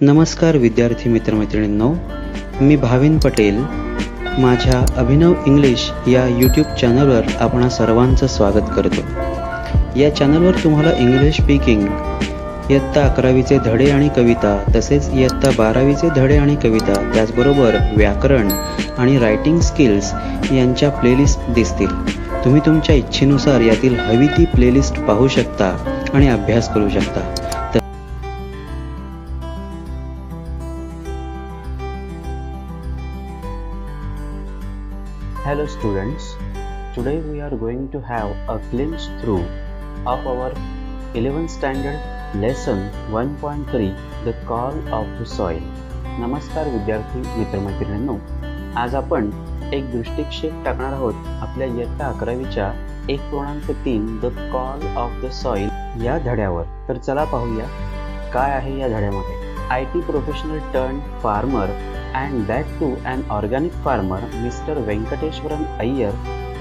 नमस्कार विद्यार्थी मित्रमैत्रिणींनो, मी भाविन पटेल. माझ्या अभिनव इंग्लिश या यूट्यूब चॅनलवर आपणा सर्वांचं स्वागत करतो. या चॅनलवर तुम्हाला इंग्लिश स्पीकिंग, इयत्ता 11वीचे धडे आणि कविता, तसेच इयत्ता 12वीचे धडे आणि कविता, त्याचबरोबर व्याकरण आणि रायटिंग स्किल्स यांच्या प्लेलिस्ट दिसतील. तुम्ही तुमच्या इच्छेनुसार यातील हवी ती प्लेलिस्ट पाहू शकता आणि अभ्यास करू शकता. Hello students, today we are going to have a glimpse through of our 11th standard lesson 1.3 The Call of the Soil. नमस्कार विद्यार्थी मित्रमैत्रिणींनो, आज आपण एक दृष्टिक्षेप टाकणार आहोत आपल्या इयत्ता 11वीच्या 1.3 The Call of the Soil या धड्यावर. तर चला पाहूया काय आहे या धड्यामध्ये. IT professional turned farmer and that too an organic farmer, Mr. Venkateshwaran Iyer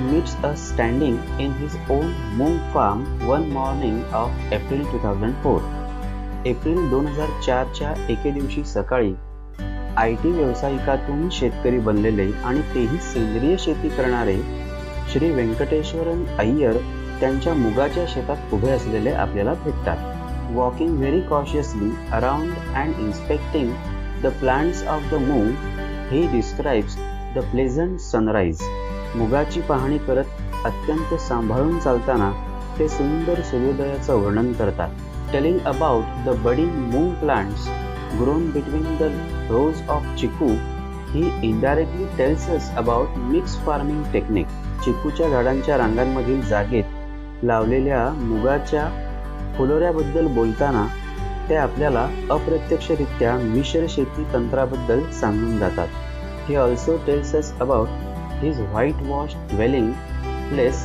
meets us standing in his own moong farm one morning of April 2004. April 2004च्या एके दिवशी सकाळी IT व्यावसायिकातून शेतकरी बनलेले आणि तेही सेंद्रिय शेती करणारे श्री व्यंकटेश्वरन अय्यर त्यांच्या मुगाच्या शेतात उभे असलेले आपल्याला भेटतात. Walking very cautiously around and inspecting the plants of the moong, he describes the pleasant sunrise. मुगाची पाहणी करत अत्यंत सांभाळून चालताना ते सुंदर सूर्योदयाचं वर्णन करतात. Telling about the budding moong plants grown between the rows of chiku, he indirectly tells us about mixed farming technique. चिकूच्या झाडांच्या रांगांमधील जागेत लावलेल्या मुगाच्या फुलोऱ्याबद्दल बोलताना ते आपल्याला अप्रत्यक्षरित्या मिश्र शेती तंत्राबद्दल सांगून जातात. He also tells us about his whitewashed dwelling place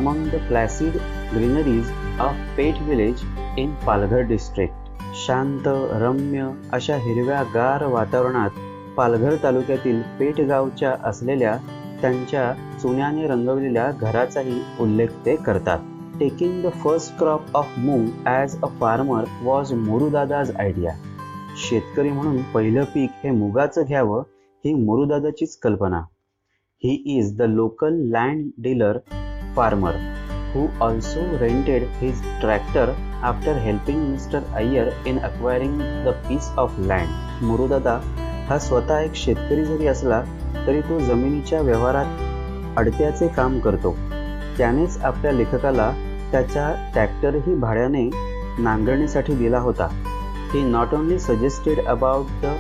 among the placid greeneries of Peth village in Palghar district. शांत रम्य अशा हिरव्यागार वातावरणात पालघर तालुक्यातील पेठ गावच्या असलेल्या त्यांच्या चुन्याने रंगवलेल्या घराचाही उल्लेख ते करतात. Taking the first crop of moong as a farmer was मोरूदादा's idea. शेतकरी म्हणून पहिलं पीक हे मुगाचं घ्यावं ही मोरूदादाचीच कल्पना. He is the local land dealer farmer who also rented his tractor after helping Mr. Iyer in acquiring the piece of land. मोरूदादा हा स्वतः एक शेतकरी जरी असला तरी तो जमिनीच्या व्यवहारात अडत्याचे काम करतो. त्यानेच आपल्या लेखकाला त्याचा ट्रॅक्टरही भाड्याने नांगरणीसाठी दिला होता. He not only suggested about the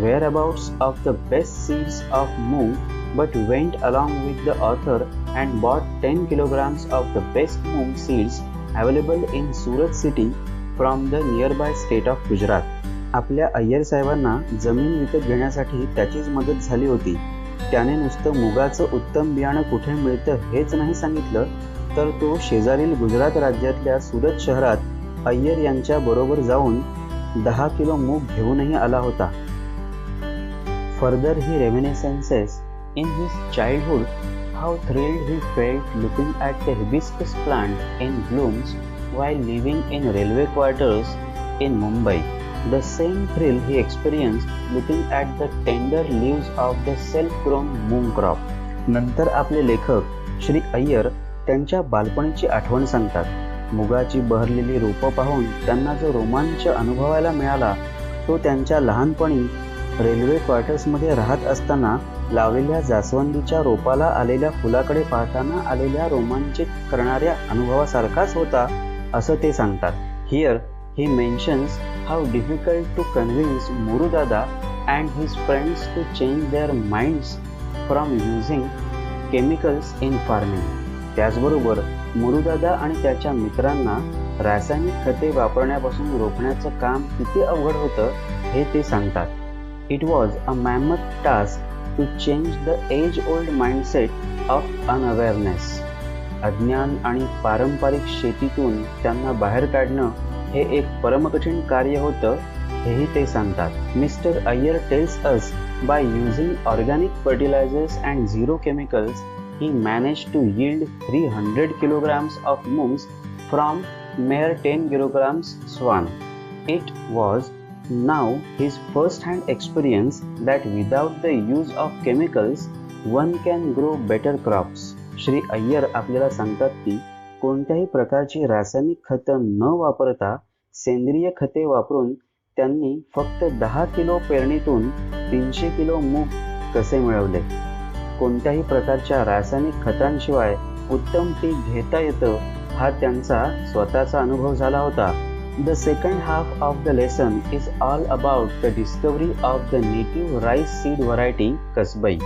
whereabouts of the best seeds of moong but went along with the author and bought 10 kilograms of the best moong seeds available in Surat city from the nearby state of Gujarat. आपल्या अय्यर साहेबांना जमीन विकत घेण्यासाठी त्याचीच मदत झाली होती. त्याने नुसतं मुगाचं उत्तम बियाणं कुठे मिळतं हेच नाही सांगितलं, तर तो शेजारील गुजरात राज्यातल्या सुरत शहरात अय्यर यांच्या बरोबर जाऊन 10 किलो मूग घेऊनही आला होता. Further he reminisces in his childhood how thrilled he felt looking at the hibiscus plant in blooms while living in railway quarters in Mumbai. The same thrill he experienced looking at the tender leaves of the self-grown moong crop. नंतर आपले लेखक श्री अय्यर त्यांच्या बालपणीची आठवण सांगतात. मुगाची बहरलेली रोपं पाहून त्यांना जो रोमांच अनुभवायला मिळाला तो त्यांच्या लहानपणी रेल्वे क्वार्टर्समध्ये राहत असताना लावलेल्या जास्वंदीच्या रोपाला आलेल्या फुलाकडे पाहताना आलेल्या रोमांचित करणाऱ्या अनुभवासारखाच होता असं ते सांगतात. Here he mentions how difficult to convince Morudada and his friends to change their minds from using chemicals in farming. त्याचबरोबर मोरूदादा आणि त्याच्या मित्रांना रासायनिक खते वापरण्यापासून रोखण्याचं काम किती अवघड होतं हे ते सांगतात. It was a mammoth task to change the age-old mindset of unawareness. अज्ञान आणि पारंपरिक शेतीतून त्यांना बाहेर काढणं हे एक परमकठीण कार्य होतं हेही ते सांगतात. Mr. Iyer tells us by using organic fertilizers and zero chemicals, he managed to yield 300 kilograms of moongs from mere 10 kilograms swan. It was now his first-hand experience that without the use of chemicals one can grow better crops. Shri Iyer आपल्याला सांगतात की कोणत्याही प्रकारची रासायनिक खतं न वापरता सेंद्रिय खते वापरून त्यांनी फक्त 10 किलो पेरणीतून 300 किलो मूग कसे मिळवले. कोणत्याही प्रकारच्या रासायनिक खतांशिवाय उत्तम पीक घेता येतं हा त्यांचा स्वतःचा अनुभव झाला होता. The second half of the lesson is all about the discovery of the native rice seed variety कसबई.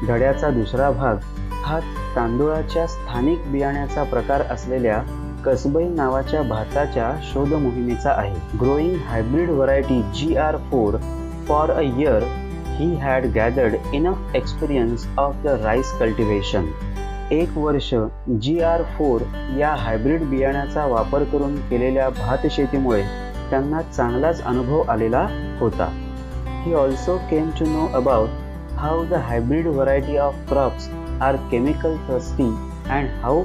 धड्याचा दुसरा भाग हा तांदूळाच्या स्थानिक बियाण्याचा प्रकार असलेल्या कसबई नावाच्या भाताच्या शोध मोहिमेचा आहे. Growing hybrid variety GR4 for a year, he had gathered enough experience of the rice cultivation. एक वर्ष GR4 या हायब्रिड बियाण्याचा वापर करून केलेल्या भात शेतीमुळे त्यांना चांगलाच अनुभव आलेला होता. He also came to know about how the hybrid variety of crops are chemical thirsty and how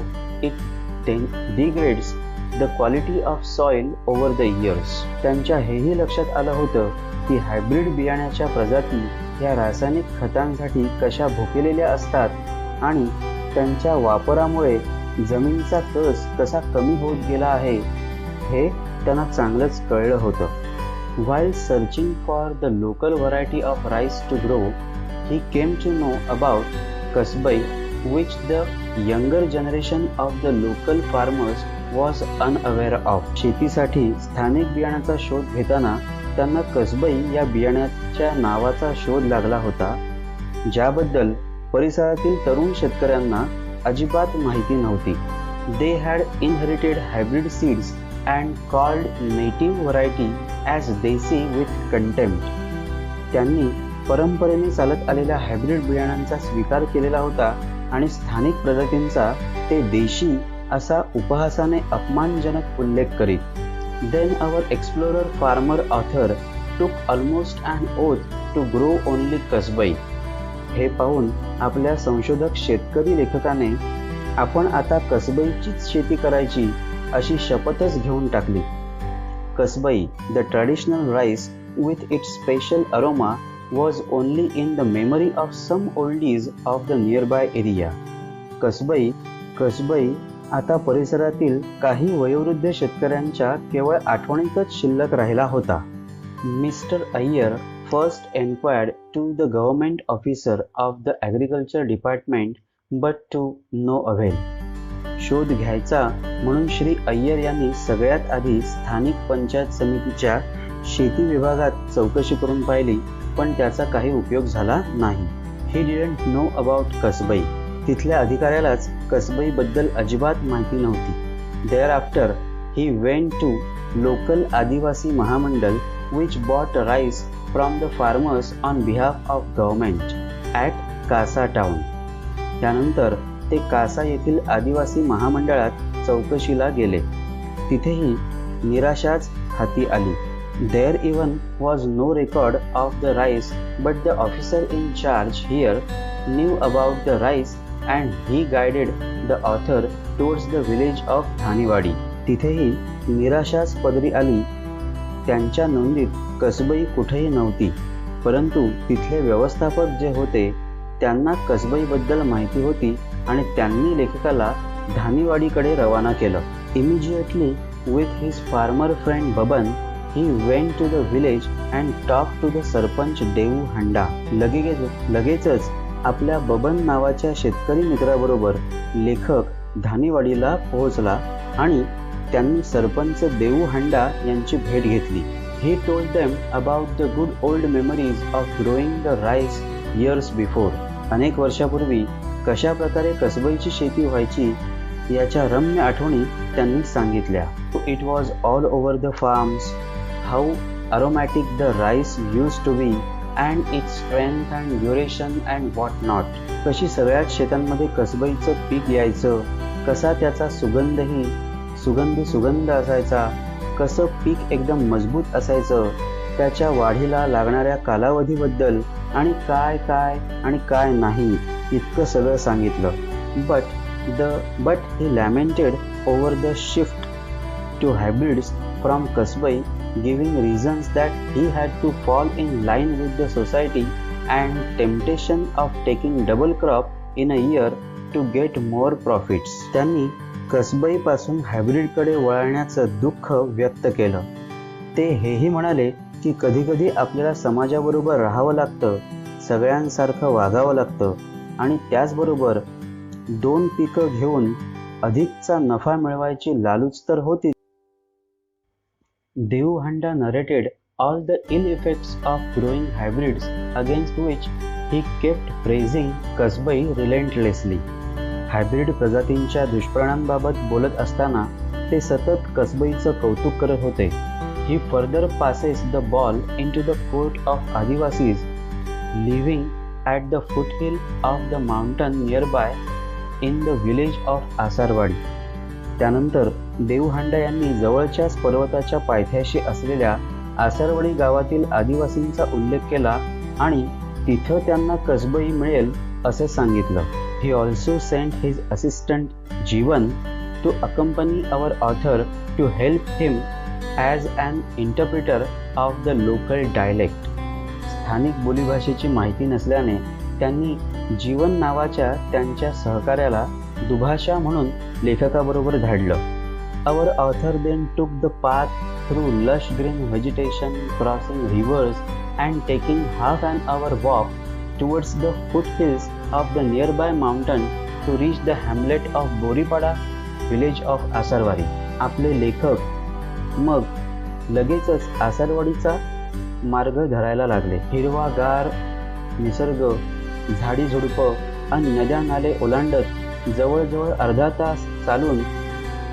it degrades the quality of soil over the years. त्यांच्या हेही लक्षात आलं होतं की हायब्रिड बियाण्याच्या प्रजाती या रासायनिक खतांसाठी कशा भुकेलेल्या असतात आणि त्यांच्या वापरामुळे जमिनीचा कस कसा कमी होत गेला आहे हे त्यांना चांगलंच कळलं होतं. While searching for the local variety of rice to grow, he came to know about कसबई, which the younger generation of the local farmers was unaware of. शेतीसाठी स्थानिक बियाण्याचा शोध घेताना त्यांना कसबई या बियाण्याच्या नावाचा शोध लागला होता, ज्याबद्दल परिसरातील तरुण शेतकऱ्यांना अजिबात माहिती नव्हती. They had inherited hybrid seeds and called native variety as desi with contempt. त्यांनी परंपरेने चालत आलेल्या हायब्रिड बियाणांचा स्वीकार केलेला होता आणि स्थानिक प्रजातींचा ते देशी असा उपहासाने अपमानजनक उल्लेख करीत. Then our explorer farmer author took almost an oath to grow only कसबई. हे पाहून आपल्या संशोधक शेतकरी लेखकाने आपण आता कसबईचीच शेती करायची अशी शपथच घेऊन टाकली. Kasbai, the traditional rice with its special aroma was only in the memory of some oldies of the nearby area. कसबई आता परिसरातील काही वयोवृद्ध शेतकऱ्यांच्या केवळ आठवणीतच शिल्लक राहिला होता. Mister Iyer first inquired to the government officer of the agriculture department but to no avail. शोध घ्यायचा म्हणून श्री अय्यर यांनी सगळ्यात आधी स्थानिक पंचायत समितीच्या शेती विभागात चौकशी करून पाहिली, पण त्याचा काही उपयोग झाला नाही. He didn't know about कसबई. तिथल्या अधिकाऱ्यालाच कसबई बद्दल अजिबात माहिती नव्हती. Thereafter he went to local आदिवासी महामंडल which bought rice from the farmers on behalf of government at Kasa town. त्यानंतर ते कासा येथील आदिवासी महामंडळात चौकशीला गेले. तिथेही निराशाच हाती आली. There even was no record of the rice, but the officer in charge here knew about the rice and he guided the author towards the village of धानीवाडी. तिथेही निराशाच पदरी आली. त्यांच्या नोंदीत कसबई कुठेही नव्हती, परंतु तिथले व्यवस्थापक जे होते त्यांना कसबईबद्दल माहिती होती आणि त्यांनी लेखकाला धानीवाडीकडे रवाना केलं. Immediately with his farmer friend Baban he went to the village and talked to the sarpanch देऊ हंडा. लगेचच आपल्या बबन नावाच्या शेतकरी मित्राबरोबर लेखक धानीवाडीला पोहोचला आणि त्यांनी सरपंच देऊ हंडा यांची भेट घेतली. He told them about the good old memories of growing the rice years before. अनेक वर्षापूर्वी कशा प्रकारे कसबईची शेती व्हायची याच्या रम्य आठवणी त्यांनी सांगितल्या. It was all over the farms, how aromatic the rice used to be and its strength and duration and what not. कशी सगळ्याच शेतांमध्ये कसबईचं पीक यायचं, कसा त्याचा सुगंध असायचा, कसं पीक एकदम मजबूत असायचं, त्याच्या वाढीला लागणाऱ्या कालावधीबद्दल आणि काय नाही इतकं सगळं सांगितलं. But he lamented over the shift to hybrids from कसबई giving reasons that he had to fall in line with the society and temptation of taking double crop in a year to get more profits. त्यांनी कसबईपासून हायब्रिडकडे वळण्याचं दुःख व्यक्त केलं. ते हेही म्हणाले की कधीकधी आपल्याला समाजाबरोबर राहावं लागतं, सगळ्यांसारखं वागावं लागतं आणि त्याचबरोबर 2 पिकं घेऊन अधिकचा नफा मिळवायची लालूच तर होती. देऊ हांडा narrated all the ill effects of growing hybrids against which he kept praising कसबई relentlessly. Hybrid प्रजातींच्या दुष्परिणामांबाबत बोलत असताना ते सतत कसबईचं कौतुक करत होते. He further passes the ball into the court of Adivasis living at the foothill of the mountain nearby in the village of आसारवाडी. त्यानंतर देऊ हांडा यांनी जवळच्याच पर्वताच्या पायथ्याशी असलेल्या आसारवाडी गावातील आदिवासींचा उल्लेख केला आणि तिथं त्यांना कसबई मिळेल असे सांगितलं. He also sent his assistant Jeevan to accompany our author to help him as an interpreter of the local dialect. स्थानिक बोलीभाषेची माहिती नसल्याने त्यांनी जीवन नावाच्या त्यांच्या सहकार्याला दुभाषा म्हणून लेखकाबरोबर धाडलं. Our author then took the path through lush green vegetation, crossing rivers and taking half an hour walk towards the foothills of the nearby mountain to reach the hamlet of Boripada, village of आसारवाडी. आपले लेखक मग लगेचच आसारवाडीचा मार्ग धरायला लागले. हिरवागार निसर्ग, झाडी झुडपं आणि नद्या नाले ओलांडत जवळजवळ अर्धा तास चालून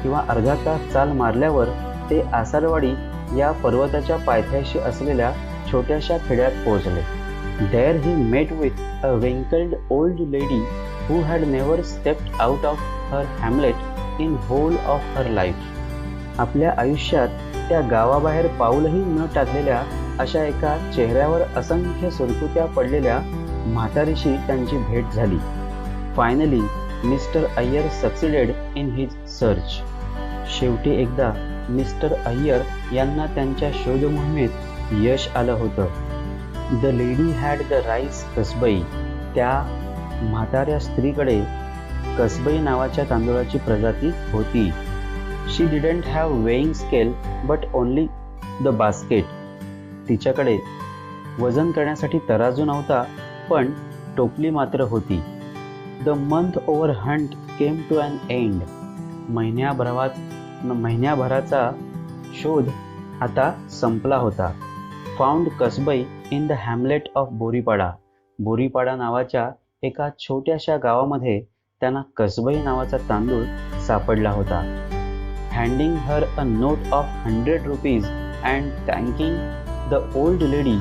किंवा अर्धा तास चाल मारल्यावर ते आसारवाडी या पर्वताच्या पायथ्याशी असलेल्या छोट्याशा खेड्यात पोहोचले. There he met with a wrinkled old lady who had never stepped out of her hamlet in whole of her life. आपल्या आयुष्यात त्या गावाबाहेर पाऊलही न टाकलेल्या अशा एका चेहऱ्यावर असंख्य सुरकुत्या पडलेल्या म्हातारीशी त्यांची भेट झाली. Finally, Mr. Iyer succeeded in his search. शेवटी एकदा मिस्टर अय्यर यांना त्यांच्या शोध मोहिमेत यश आलं होतं. The lady had the rice Kasbai. त्या म्हाताऱ्या स्त्रीकडे कसबई नावाच्या तांदूळाची प्रजाती होती. She didn't have weighing scale but only the basket. तिच्याकडे वजन करण्यासाठी तराजू नव्हता, पण टोपली मात्र होती. The month over hunt came to an end. महिन्याभराचा शोध आता संपला होता. Found Kasbai in the hamlet of Boripada. Boripada नावाच्या एका छोट्याशा गावामध्ये त्यांना कसबई नावाचा तांदूळ सापडला होता. Handing her a note of 100 rupees and thanking the old lady,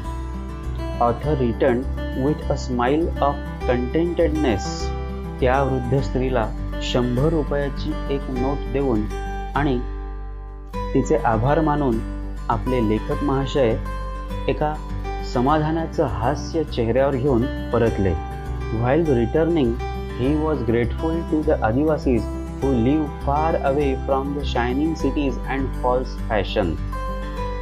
author return with a smile of contentedness. त्या वृद्ध स्त्रीला 100 रुपयाची एक नोट देऊन आणि तिचे आभार मानून आपले लेखक महाशय एका समाधानाचं हास्य चेहऱ्यावर घेऊन परतले. While returning, he was grateful to the Adivasis who live far away from the shining cities and false fashion.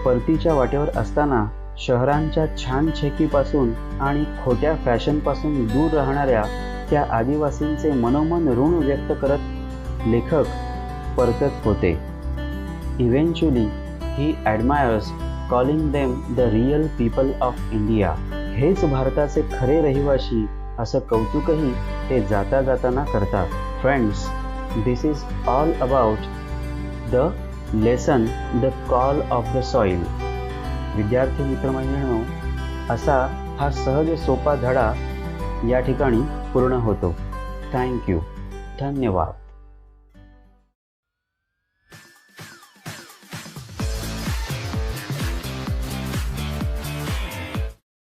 परतीच्या वाटेवर असताना शहरांच्या छान छेकीपासून आणि खोट्या फॅशनपासून दूर राहणाऱ्या त्या आदिवासींचे मनोमन ऋण व्यक्त करत लेखक परतत होते. Eventually, he admires calling them the real people of India. हेच भारताचे खरे रहिवासी असं कौतुकही ते जाता जाताना करतात. Friends, this is all about the lesson the call of the soil. विद्यार्थी मित्रमैत्रिणींनो, असा हा सहज सोपा धडा या ठिकाणी पूर्ण होतो. थँक्यू. धन्यवाद.